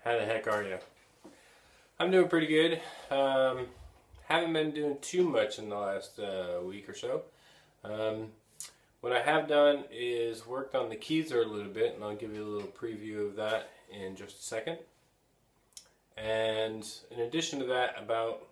How the heck are you? I'm doing pretty good. Haven't been doing too much in the last week or so. What I have done is worked on the Keezer a little bit, and I'll give you a little preview of that in just a second. And in addition to that, about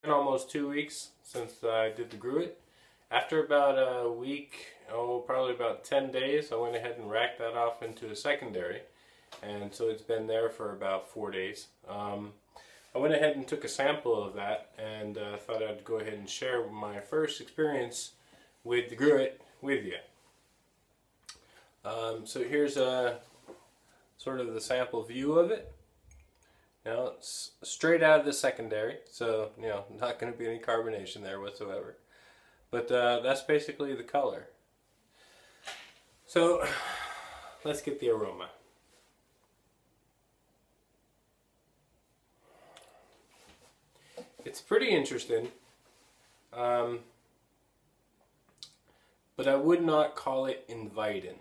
almost 2 weeks since I did the Gruit. After about a week, probably about 10 days, I went ahead and racked that off into a secondary. And so it's been there for about 4 days. I went ahead and took a sample of that and thought I'd go ahead and share my first experience with the Gruit with you. So here's a sort of the sample view of it. Now it's straight out of the secondary, so not going to be any carbonation there whatsoever. But that's basically the color. So let's get the aroma. It's pretty interesting, but I would not call it inviting.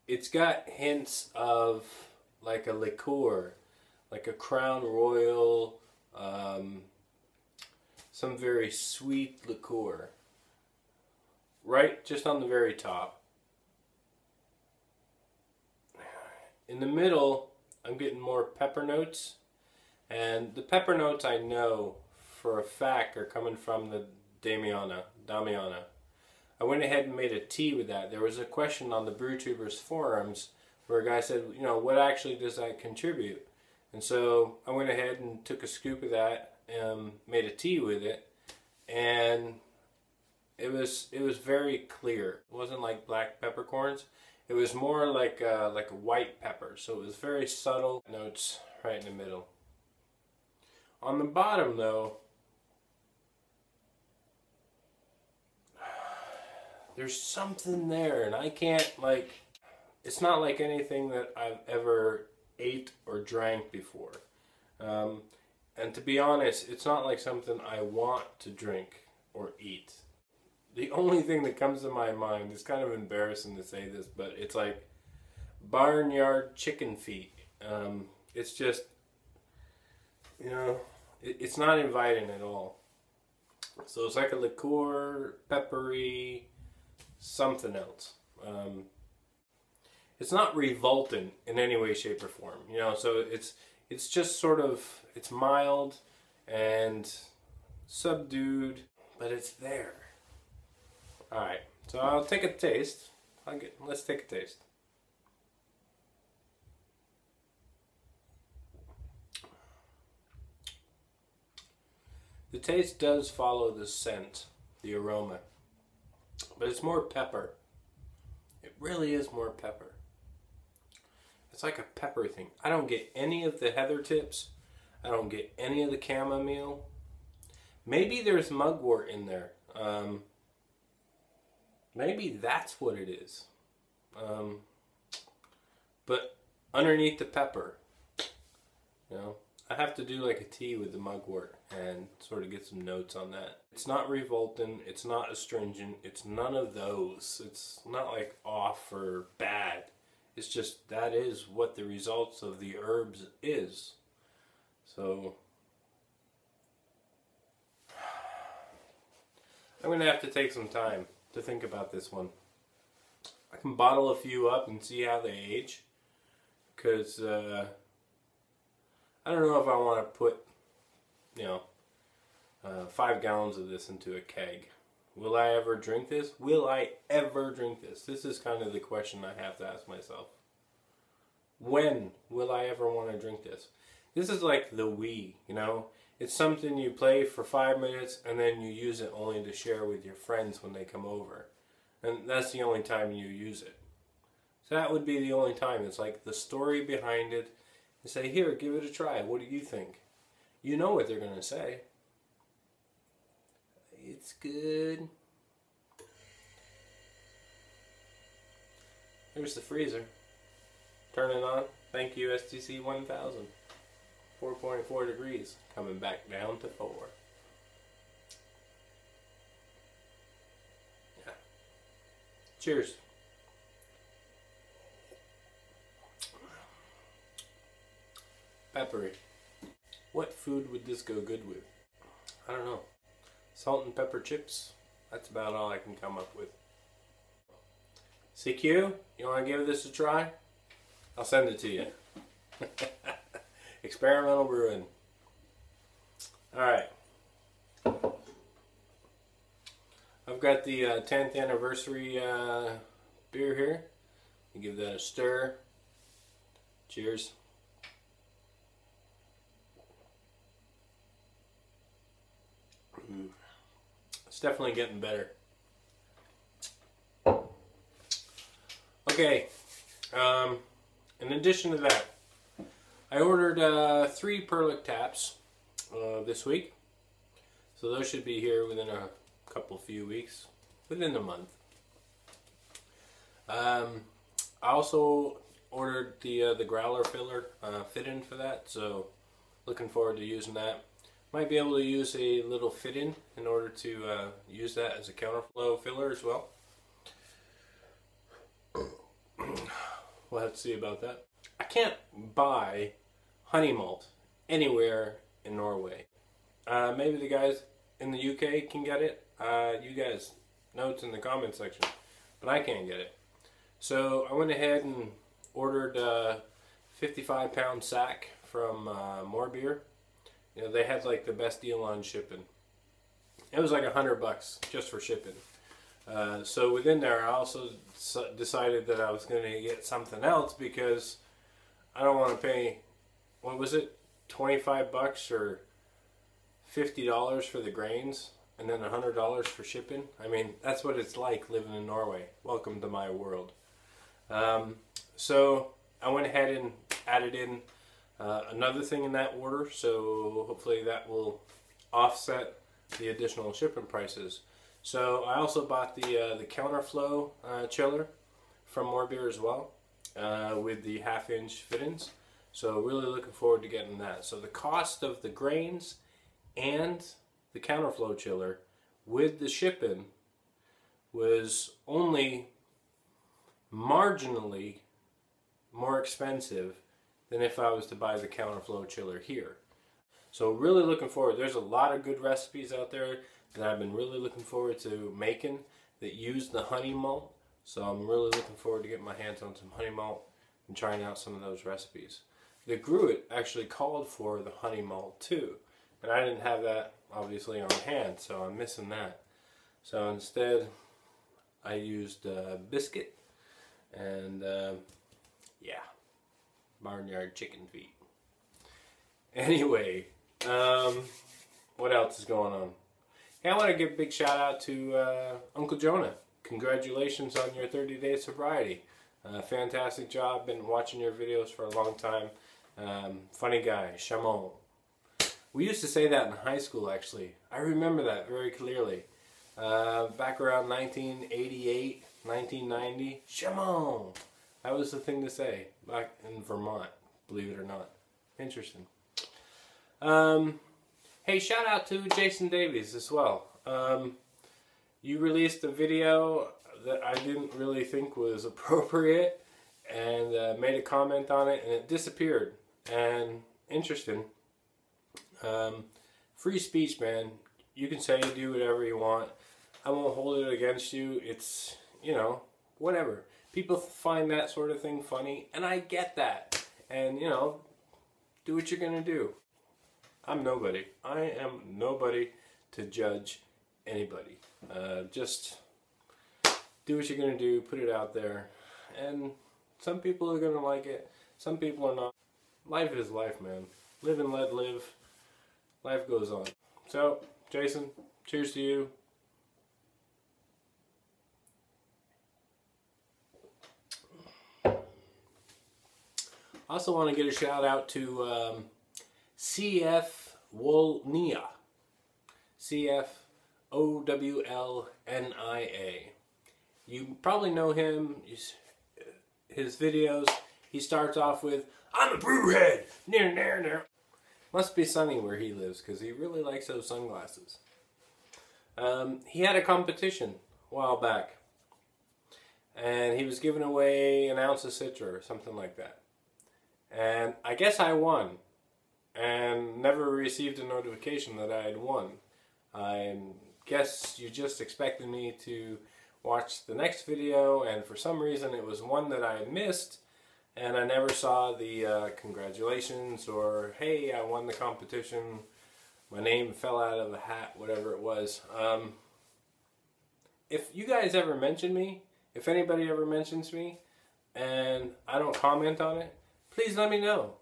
It's got hints of like a liqueur, like a Crown Royal, some very sweet liqueur, right just on the very top. In the middle, I'm getting more pepper notes. And the pepper notes I know for a fact are coming from the Damiana. I went ahead and made a tea with that. There was a question on the BrewTubers forums where a guy said, what actually does that contribute? And so I went ahead and took a scoop of that and made a tea with it. And it was very clear. It wasn't like black peppercorns. It was more like a white pepper. So it was very subtle notes right in the middle. On the bottom, though, there's something there, and I can't, it's not like anything that I've ever ate or drank before. And to be honest, it's not like something I want to drink or eat. The only thing that comes to my mind, it's kind of embarrassing to say this, but it's like barnyard chicken feet. It's just, it's not inviting at all. So it's like a liqueur, peppery, something else. It's not revolting in any way, shape, or form. So it's just sort of, it's mild and subdued, but it's there. All right, so I'll take a taste. Let's take a taste. The taste does follow the scent, the aroma, but it's more pepper. It really is more pepper. It's like a pepper thing. I don't get any of the heather tips. I don't get any of the chamomile. Maybe there's mugwort in there. Maybe that's what it is. But underneath the pepper, I have to do like a tea with the mugwort and sort of get some notes on that. It's not revolting, it's not astringent, it's none of those. It's not like off or bad. It's just that is what the results of the herbs is. So I'm going to have to take some time to think about this one. I can bottle a few up and see how they age, because I don't know if I want to put 5 gallons of this into a keg. Will I ever drink this? Will I ever drink this? This is kind of the question I have to ask myself. When will I ever want to drink this? This is like the Wii, It's something you play for 5 minutes and then you use it only to share with your friends when they come over. And that's the only time you use it. So that would be the only time. It's like the story behind it. You say, here, give it a try. What do you think? You know what they're going to say. It's good. Here's the freezer. Turn it on. Thank you, STC 1000. 4.4 degrees. Coming back down to 4. Yeah. Cheers. Peppery. What food would this go good with? I don't know. Salt and pepper chips? That's about all I can come up with. CQ, you want to give this a try? I'll send it to you. Experimental brewing. Alright. I've got the 10th anniversary beer here. You give that a stir. Cheers. It's definitely getting better. Okay, in addition to that, I ordered 3 Perlick taps this week. So those should be here within a few weeks, within a month. I also ordered the growler filler fit-in for that, so looking forward to using that. Might be able to use a little fit-in in order to use that as a counterflow filler as well. We'll have to see about that. I can't buy honey malt anywhere in Norway. Maybe the guys in the UK can get it. You guys, notes in the comment section. But I can't get it. So I went ahead and ordered a 55-pound sack from More Beer. You know, they had like the best deal on shipping. It was like $100 just for shipping. So within there, I also decided that I was going to get something else because I don't want to pay, what was it, $25 or $50 for the grains and then $100 for shipping. I mean, that's what it's like living in Norway. Welcome to my world. So I went ahead and added in another thing in that order, so hopefully that will offset the additional shipping prices. So I also bought the counterflow chiller from More Beer as well, with the 1/2-inch fit-ins. So really looking forward to getting that. So the cost of the grains and the counterflow chiller with the shipping was only marginally more expensive than if I was to buy the counterflow chiller here. So really looking forward. There's a lot of good recipes out there that I've been really looking forward to making that use the honey malt. So I'm really looking forward to getting my hands on some honey malt and trying out some of those recipes. The Gruit actually called for the honey malt too, and I didn't have that obviously on hand, so I'm missing that. So instead I used biscuit and yeah, barnyard chicken feet. Anyway, what else is going on? Hey, I want to give a big shout out to Uncle Jonah. Congratulations on your 30-day sobriety. Fantastic job. Been watching your videos for a long time. Funny guy, Chamon. We used to say that in high school, actually. I remember that very clearly. Back around 1988, 1990, Chamon. That was the thing to say back in Vermont, believe it or not. Interesting. Hey, shout out to Jason Davies as well. You released a video that I didn't really think was appropriate and made a comment on it and it disappeared. And interesting. Free speech, man. You can say do whatever you want. I won't hold it against you. It's, you know, whatever. People find that sort of thing funny and I get that. And, you know, do what you're gonna do. I'm nobody. I am nobody to judge anybody. Just do what you're going to do, put it out there. And some people are going to like it, some people are not. Life is life, man. Live and let live. Life goes on. So, Jason, cheers to you. Also want to get a shout out to CF Wolnia. CF OWLNIA. You probably know him. His videos, he starts off with, "I'm a brewhead." Must be sunny where he lives because he really likes those sunglasses. He had a competition a while back. And he was giving away an ounce of Citra or something like that. And I guess I won. and never received a notification that I had won. I guess you just expected me to watch the next video, and for some reason it was one that I missed, and I never saw the congratulations or hey, I won the competition, my name fell out of a hat, whatever it was. If you guys ever mention me, if anybody ever mentions me and I don't comment on it, please let me know.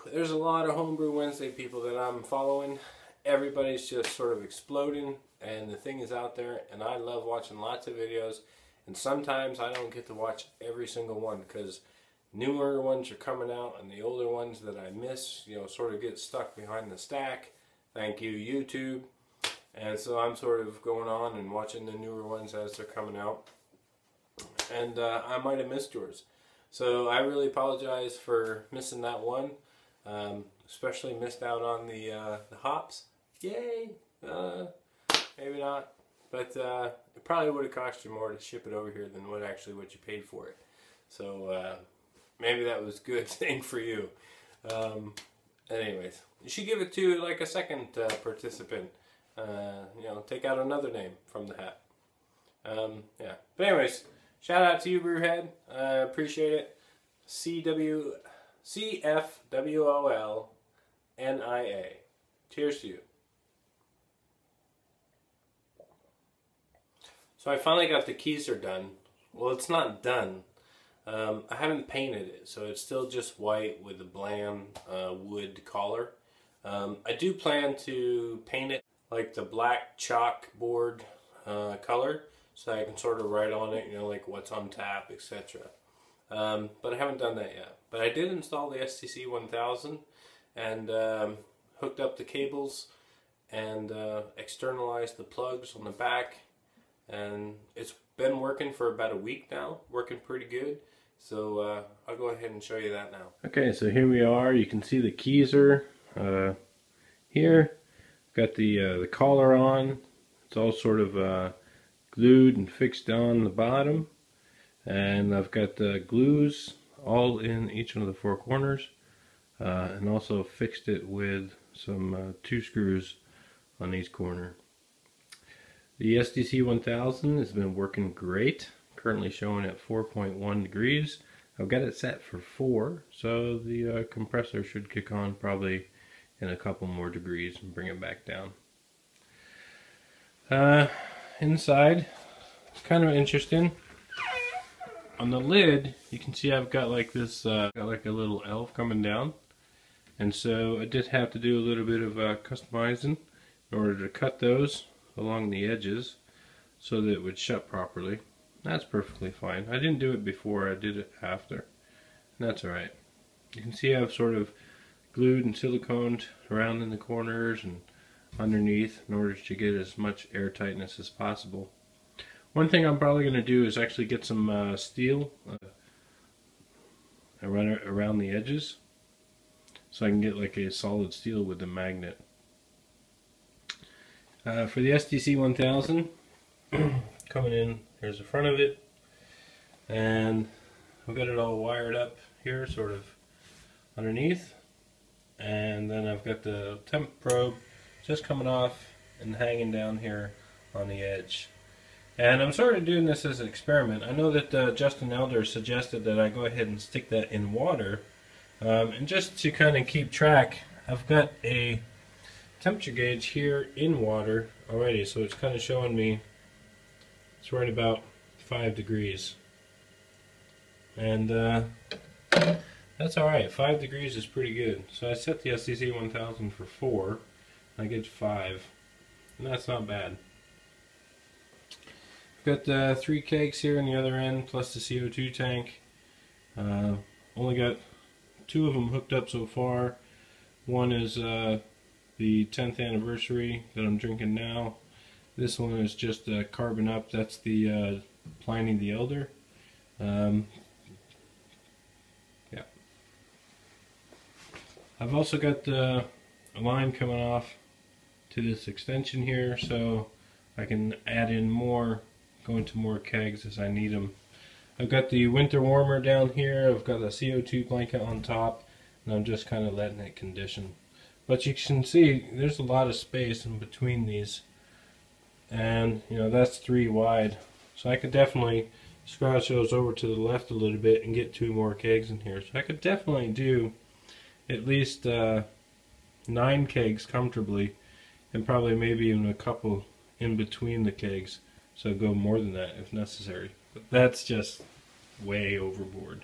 There's a lot of Homebrew Wednesday people that I'm following. Everybody's just sort of exploding, and the thing is out there, and I love watching lots of videos, and sometimes I don't get to watch every single one because newer ones are coming out and the older ones that I miss, you know, sort of get stuck behind the stack. Thank you, YouTube. And so I'm sort of going on and watching the newer ones as they're coming out, and I might have missed yours. So I really apologize for missing that one. Especially missed out on the hops. Yay! Maybe not, but it probably would have cost you more to ship it over here than what you paid for it. So maybe that was a good thing for you. Anyways, you should give it to like a second participant. You know, take out another name from the hat. Yeah. But anyways, shout out to you, Brewhead. Appreciate it. CFWOLNIA. Cheers to you. So I finally got the Keezer done. Well, it's not done. I haven't painted it, so it's still just white with a bland wood collar. I do plan to paint it like the black chalkboard color, so I can sort of write on it, you know, like what's on tap, etc. But I haven't done that yet. But I did install the STC 1000 and hooked up the cables and externalized the plugs on the back, and it's been working for about a week now, working pretty good. So I'll go ahead and show you that now. Okay, so here we are. You can see the Keezer here. Got the collar on. It's all sort of glued and fixed on the bottom, and I've got the glues all in each one of the four corners, and also fixed it with some 2 screws on each corner. The STC 1000 has been working great, currently showing at 4.1 degrees. I've got it set for 4, so the compressor should kick on probably in a couple more degrees and bring it back down. Inside, it's kind of interesting. On the lid, you can see I've got like this, got like a little elf coming down, and so I did have to do a little bit of customizing in order to cut those along the edges so that it would shut properly. That's perfectly fine. I didn't do it before, I did it after, and that's alright. You can see I've sort of glued and siliconed around in the corners and underneath in order to get as much air tightness as possible. One thing I'm probably going to do is actually get some steel around the edges so I can get like a solid steel with the magnet. For the STC 1000, coming in, here's the front of it, and I've got it all wired up here sort of underneath, and then I've got the temp probe just coming off and hanging down here on the edge. And I'm sort of doing this as an experiment. I know that Justin Elder suggested that I go ahead and stick that in water, and just to kind of keep track, I've got a temperature gauge here in water already, so it's kind of showing me it's right about 5 degrees, and that's alright. 5 degrees is pretty good. So I set the STC 1000 for 4, and I get 5, and that's not bad. I've got 3 kegs here on the other end, plus the CO2 tank. Only got 2 of them hooked up so far. One is the 10th anniversary that I'm drinking now. This one is just carbon up. That's the Pliny the Elder. Yeah. I've also got a line coming off to this extension here, so I can add in more, go into more kegs as I need them. I've got the winter warmer down here. I've got a CO2 blanket on top, and I'm just kind of letting it condition. But you can see there's a lot of space in between these, and you know that's 3 wide, so I could definitely scratch those over to the left a little bit and get 2 more kegs in here. So I could definitely do at least 9 kegs comfortably, and probably maybe even a couple in between the kegs, so go more than that if necessary. But that's just way overboard.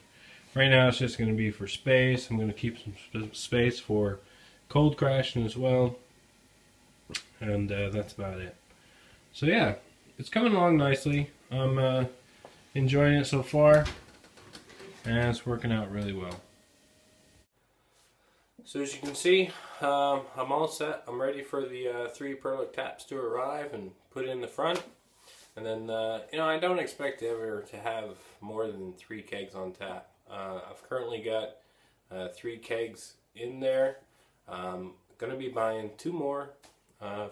Right now it's just going to be for space. I'm going to keep some space for cold crashing as well, and that's about it. So yeah, it's coming along nicely. I'm enjoying it so far, and it's working out really well. So as you can see, I'm all set. I'm ready for the 3 perlick taps to arrive and put in the front. And then, you know, I don't expect ever to have more than 3 kegs on tap. I've currently got 3 kegs in there. I'm going to be buying 2 more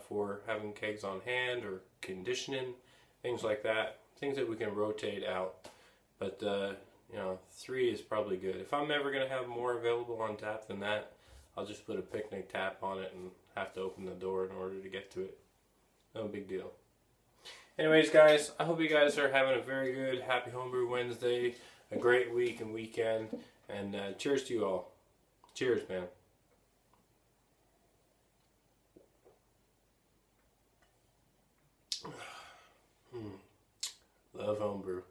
for having kegs on hand or conditioning, things like that. Things that we can rotate out. But, you know, 3 is probably good. If I'm ever going to have more available on tap than that, I'll just put a picnic tap on it and have to open the door in order to get to it. No big deal. Anyways, guys, I hope you guys are having a very good, happy Homebrew Wednesday, a great week and weekend, and cheers to you all. Cheers, man. Love Homebrew.